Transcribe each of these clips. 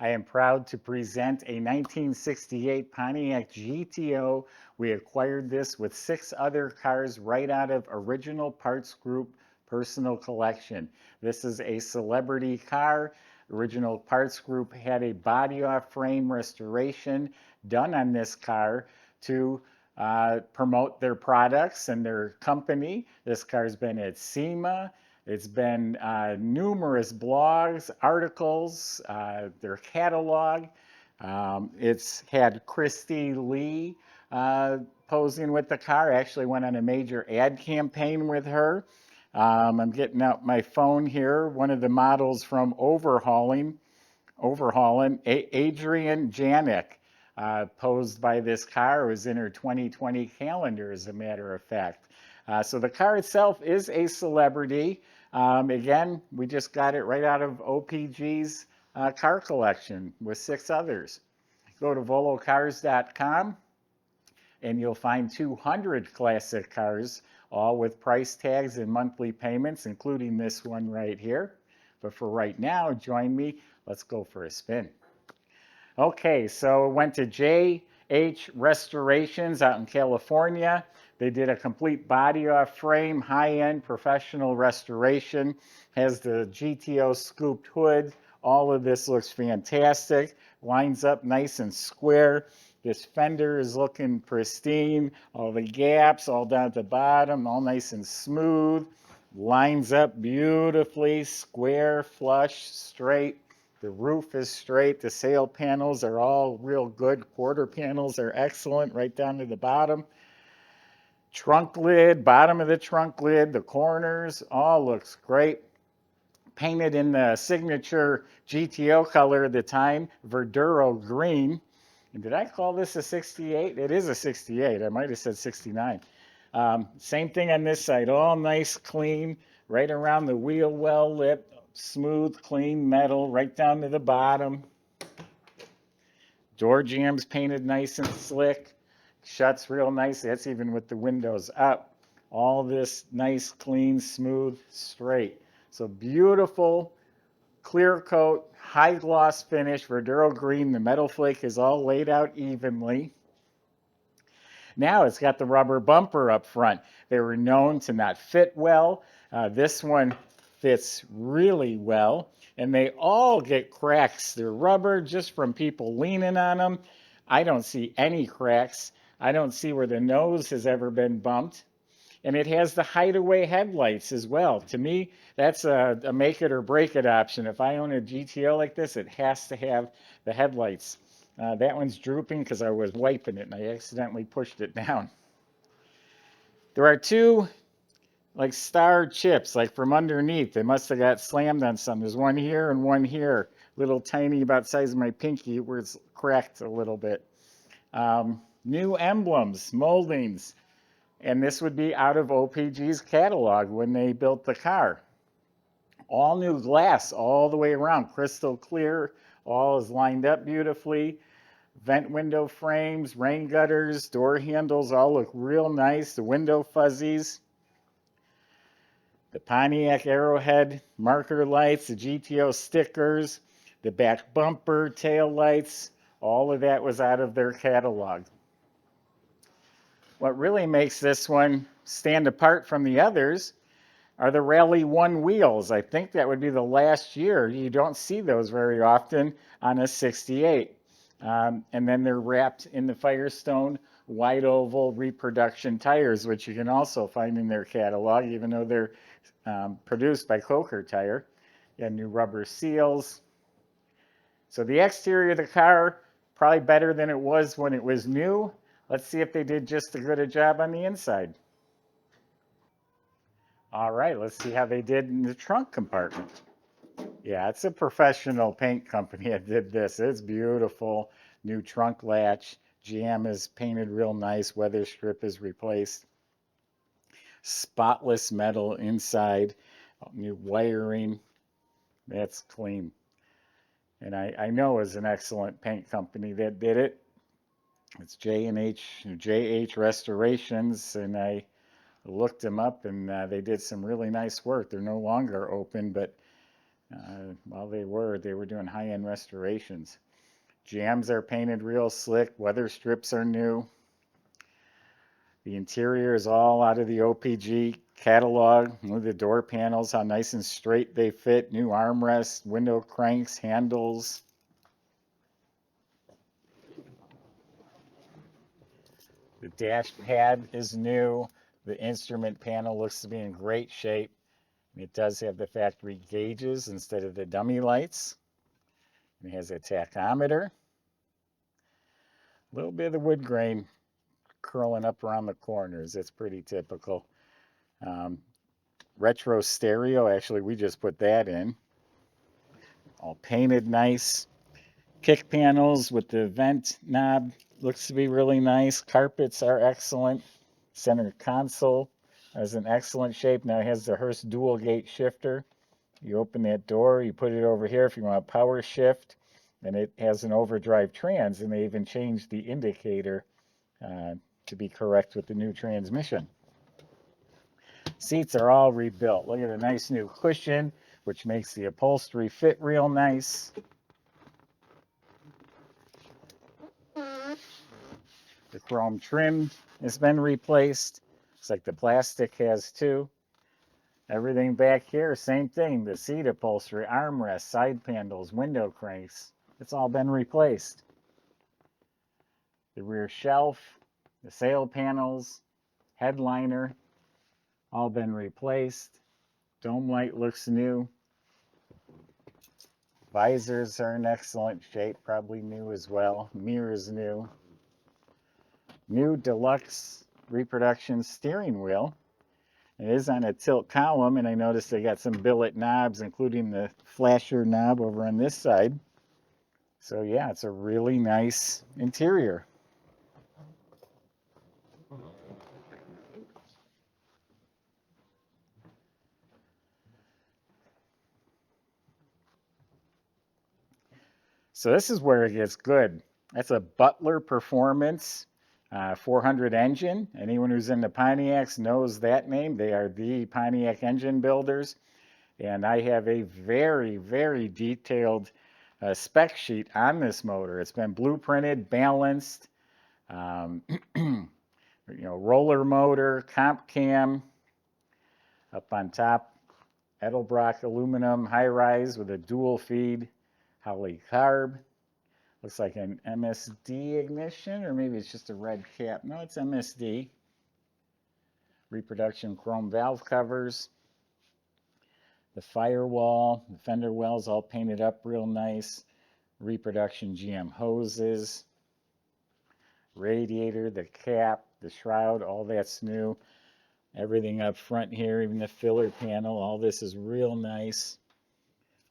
I am proud to present a 1968 Pontiac GTO. We acquired this with 6 other cars right out of Original Parts Group personal collection. This is a celebrity car. Original Parts Group had a body off frame restoration done on this car to promote their products and their company. This car's been at SEMA. It's been numerous blogs, articles, their catalog. It's had Christy Lee posing with the car. I actually went on a major ad campaign with her. I'm getting out my phone here. One of the models from Overhauling, Adrian Janick, posed by this car. It was in her 2020 calendar, as a matter of fact. So the car itself is a celebrity. Again, we just got it right out of OPG's car collection with 6 others. Go to volocars.com and you'll find 200 classic cars, all with price tags and monthly payments, including this one right here. But for right now, join me. Let's go for a spin. Okay, so went to JH Restorations out in California. They did a complete body off frame, high-end professional restoration. Has the GTO scooped hood. All of this looks fantastic. Lines up nice and square. This fender is looking pristine. All the gaps all down at the bottom, all nice and smooth. Lines up beautifully, square, flush, straight. The roof is straight. The sail panels are all real good. Quarter panels are excellent right down to the bottom. Trunk lid, bottom of the trunk lid, the corners, all looks great. Painted in the signature GTO color at the time, Verduro green. And did I call this a 68? It is a 68. I might have said 69. Same thing on this side, all nice, clean, right around the wheel well lit, smooth, clean metal, right down to the bottom. Door jambs painted nice and slick. Shuts real nice. That's even with the windows up. All this nice, clean, smooth, straight. So beautiful, clear coat, high gloss finish, Verduro green. The metal flake is all laid out evenly. Now it's got the rubber bumper up front. They were known to not fit well. This one fits really well. And they all get cracks. They're rubber just from people leaning on them. I don't see any cracks. I don't see where the nose has ever been bumped. And it has the hideaway headlights as well. To me, that's a make it or break it option. If I own a GTO like this, it has to have the headlights. That one's drooping because I was wiping it and I accidentally pushed it down. There are 2 like star chips, like from underneath. They must have got slammed on some. There's one here and one here, little tiny, about the size of my pinky, where it's cracked a little bit. New emblems, moldings, and this would be out of OPG's catalog when they built the car. All new glass all the way around, crystal clear, all is lined up beautifully. Vent window frames, rain gutters, door handles all look real nice. The window fuzzies. The Pontiac Arrowhead marker lights, the GTO stickers, the back bumper, tail lights, all of that was out of their catalog. What really makes this one stand apart from the others are the Rally 1 wheels. I think that would be the last year. You don't see those very often on a 68. And then they're wrapped in the Firestone wide oval reproduction tires, which you can also find in their catalog, even though they're produced by Coker Tire. You have new rubber seals. So the exterior of the car, probably better than it was when it was new. Let's see if they did just as good a job on the inside. All right, let's see how they did in the trunk compartment. Yeah, it's a professional paint company that did this. It's beautiful. New trunk latch. Jam is painted real nice. Weather strip is replaced. Spotless metal inside. New wiring. That's clean. And I know it was an excellent paint company that did it. It's JH Restorations, and I looked them up, and they did some really nice work. They're no longer open, but Well, they were doing high-end restorations. Jams are painted real slick. Weather strips are new. The interior is all out of the OPG catalog. Look at the door panels, how nice and straight they fit. New armrests, window cranks, handles. The dash pad is new. The instrument panel looks to be in great shape. It does have the factory gauges instead of the dummy lights. It has a tachometer. A little bit of the wood grain curling up around the corners. It's pretty typical. Retro stereo, actually we just put that in. All painted nice. Kick panels with the vent knob looks to be really nice. Carpets are excellent. Center console is in excellent shape. Now it has the Hurst dual gate shifter. You open that door, you put it over here if you want a power shift, and it has an overdrive trans, and they even changed the indicator to be correct with the new transmission. Seats are all rebuilt. Look at the nice new cushion, which makes the upholstery fit real nice. The chrome trim has been replaced. Looks like the plastic has too. Everything back here, same thing. The seat upholstery, armrests, side panels, window cranks. It's all been replaced. The rear shelf, the sail panels, headliner, all been replaced. Dome light looks new. Visors are in excellent shape, probably new as well. Mirrors new. New deluxe reproduction steering wheel. It is on a tilt column, and I noticed they got some billet knobs, including the flasher knob over on this side. So yeah, it's a really nice interior. So this is where it gets good. That's a Butler Performance 400 engine. Anyone who's into Pontiacs knows that name. They are the Pontiac engine builders. And I have a very, very detailed spec sheet on this motor. It's been blueprinted, balanced, roller motor, comp cam. Up on top, Edelbrock aluminum high-rise with a dual feed Holley carb. Looks like an MSD ignition, or maybe it's just a red cap. No, it's MSD. Reproduction chrome valve covers. The firewall, the fender wells all painted up real nice. Reproduction GM hoses. Radiator, the cap, the shroud, all that's new. Everything up front here, even the filler panel, all this is real nice.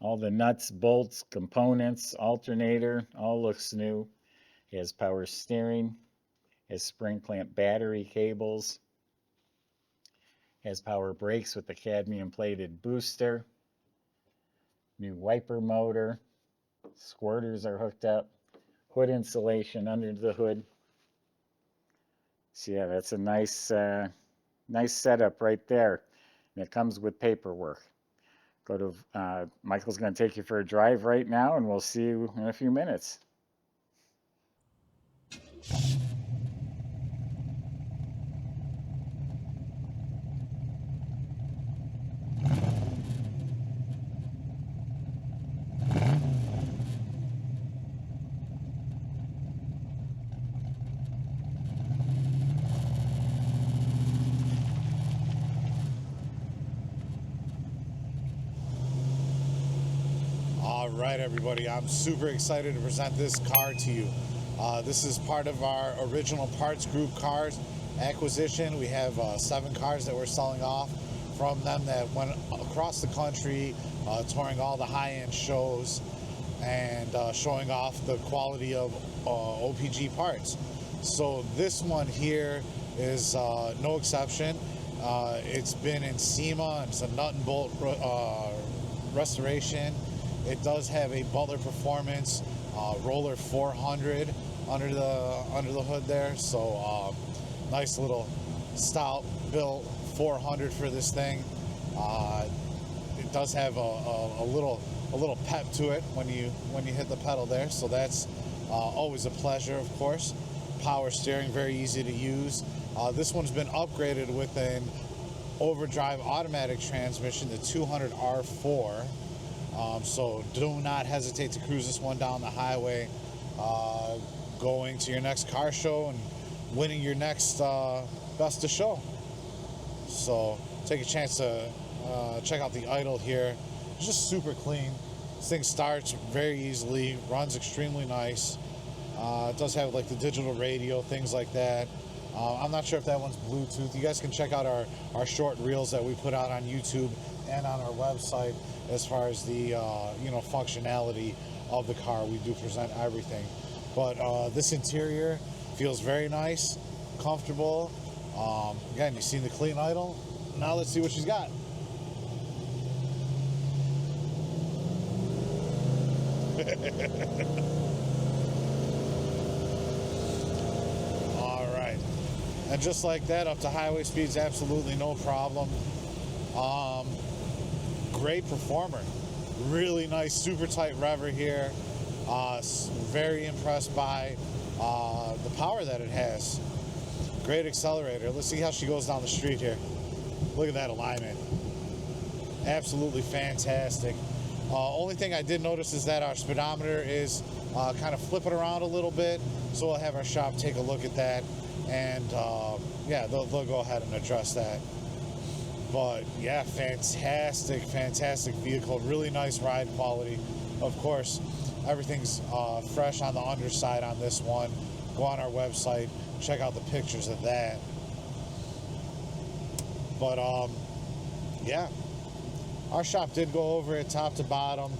All the nuts, bolts, components, alternator, all looks new. It has power steering, has spring clamp battery cables, has power brakes with the cadmium plated booster, new wiper motor, squirters are hooked up, hood insulation under the hood. So yeah, that's a nice, nice setup right there. And it comes with paperwork. Go to, Michael's going to take you for a drive right now, and we'll see you in a few minutes. All right, everybody, I'm super excited to present this car to you. This is part of our original parts group cars acquisition. We have 7 cars that we're selling off from them that went across the country, touring all the high-end shows and showing off the quality of OPG parts. So this one here is no exception. It's been in SEMA. It's a nut and bolt restoration. It does have a Butler Performance Roller 400 under the hood there. So nice little stout built 400 for this thing. does have a little pep to it when you hit the pedal there, so that's always a pleasure, of course. Power steering, very easy to use. This one's been upgraded with an overdrive automatic transmission, the 200R4. So do not hesitate to cruise this one down the highway, going to your next car show and winning your next best of show. So take a chance to check out the idle here. It's just super clean. This thing starts very easily, runs extremely nice. It does have like the digital radio, things like that. I'm not sure if that one's Bluetooth. You guys can check out our short reels that we put out on YouTube and on our website as far as the functionality of the car. We do present everything. But this interior feels very nice, comfortable. Again, you've seen the clean idle. Now let's see what she's got. All right. And just like that, up to highway speeds, absolutely no problem. Great performer. Really nice, super tight rever here. Very impressed by the power that it has. Great accelerator. Let's see how she goes down the street here. Look at that alignment. Absolutely fantastic. Only thing I did notice is that our speedometer is kind of flipping around a little bit, so we'll have our shop take a look at that, and yeah, they'll go ahead and address that. But yeah, fantastic vehicle. Really nice ride quality. Of course, everything's fresh on the underside on this one. Go on our website, check out the pictures of that. But yeah, our shop did go over it top to bottom.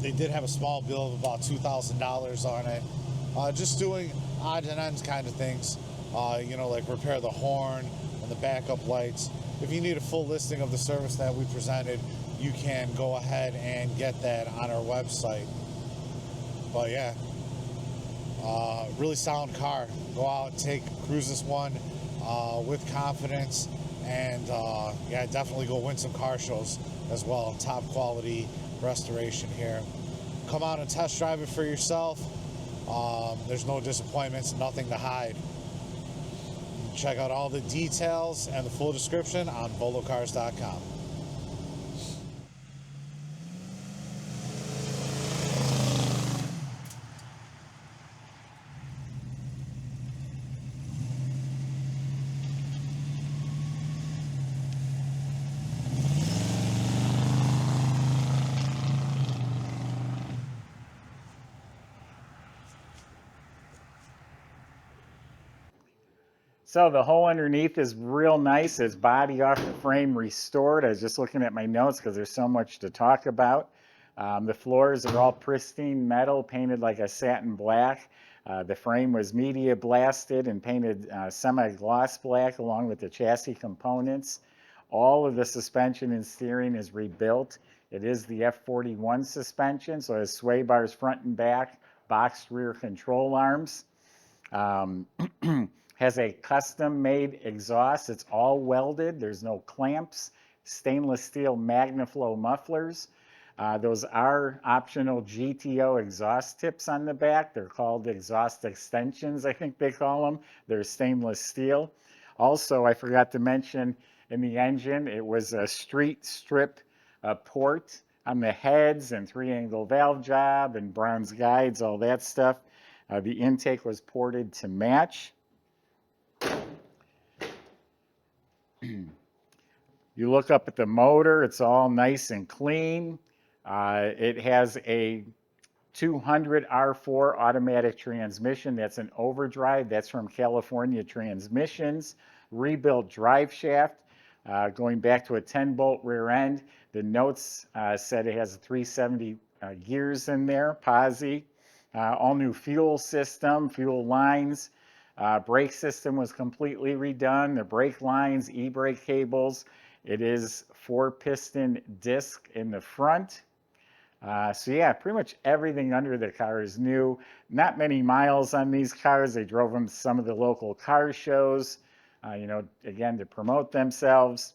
They did have a small bill of about $2,000 on it. Just doing odds and ends kind of things, like repair the horn and the backup lights. If you need a full listing of the service that we presented, you can go ahead and get that on our website. But yeah, really sound car. Go out, cruise this one with confidence, and yeah, definitely go win some car shows as well. Top quality restoration here. Come out and test drive it for yourself. There's no disappointments, nothing to hide. Check out all the details and the full description on volocars.com. So the hole underneath is real nice. It's body off the frame restored. I was just looking at my notes because there's so much to talk about. The floors are all pristine metal, painted like a satin black. The frame was media blasted and painted semi-gloss black along with the chassis components. All of the suspension and steering is rebuilt. It is the F41 suspension, so it has sway bars front and back, boxed rear control arms. Has a custom-made exhaust. It's all welded. There's no clamps. Stainless steel MagnaFlow mufflers. Those are optional GTO exhaust tips on the back. They're called exhaust extensions, I think they call them. They're stainless steel. Also, I forgot to mention in the engine, it was a street strip port on the heads and 3-angle valve job and bronze guides, all that stuff. The intake was ported to match. You look up at the motor, it's all nice and clean. It has a 200R4 automatic transmission. That's an overdrive. That's from California Transmissions. Rebuilt drive shaft, going back to a 10-bolt rear end. The notes said it has 370 gears in there, posi. All new fuel system, fuel lines. Brake system was completely redone. The brake lines, e-brake cables. It is 4-piston disc in the front. So yeah, pretty much everything under the car is new. Not many miles on these cars. They drove them to some of the local car shows, again, to promote themselves.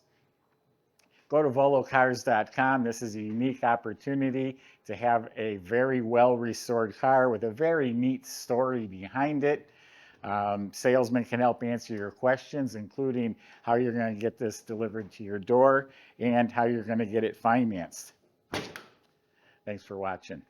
go to volocars.com. This is a unique opportunity to have a very well-restored car with a very neat story behind it. Salesmen can help answer your questions, including how you're going to get this delivered to your door and how you're going to get it financed. Thanks for watching.